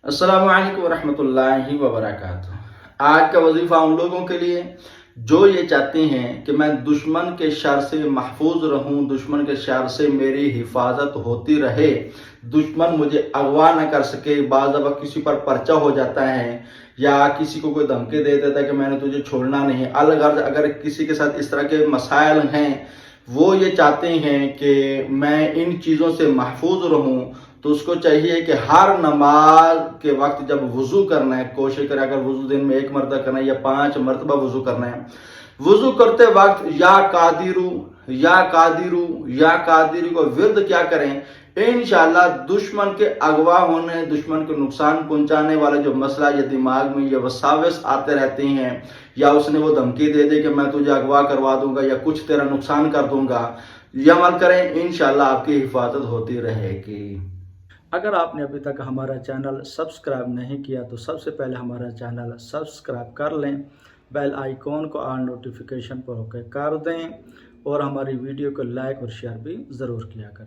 अस्सलामु अलैकुम वरहमतुल्लाहि वबरकातुह। आज का वजीफ़ा उन लोगों के लिए जो ये चाहते हैं कि मैं दुश्मन के शर से महफूज रहूं, दुश्मन के शर से मेरी हिफाजत होती रहे, दुश्मन मुझे अगवा न कर सके। बाज़ दफ़ा किसी पर पर्चा हो जाता है या किसी को कोई धमकी दे देता है कि मैंने तुझे छोड़ना नहीं। अलगर्ज अगर किसी के साथ इस तरह के मसाइल हैं, वो ये चाहते हैं कि मैं इन चीज़ों से महफूज रहूं, तो उसको चाहिए कि हर नमाज के वक्त जब वज़ू करना है, कोशिश करें अगर वज़ू दिन में 1 मरतबा करना है या 5 मरतबा वज़ू करना है, वज़ू करते वक्त या कादिरू या कादिरू या कादिरू को विर्द क्या करें। इंशाअल्लाह दुश्मन के अगवा होने, दुश्मन को नुकसान पहुंचाने वाला जो मसला या दिमाग में ये वसाविस आते रहते हैं या उसने वो धमकी दे दे कि मैं तुझे अगवा करवा दूंगा या कुछ तेरा नुकसान कर दूंगा, ये अमल करें, इंशाअल्लाह आपकी हिफाजत होती रहेगी। अगर आपने अभी तक हमारा चैनल सब्सक्राइब नहीं किया तो सबसे पहले हमारा चैनल सब्सक्राइब कर लें, बेल आइकॉन को ऑल नोटिफिकेशन पर होकर कर दें और हमारी वीडियो को लाइक और शेयर भी ज़रूर किया करें।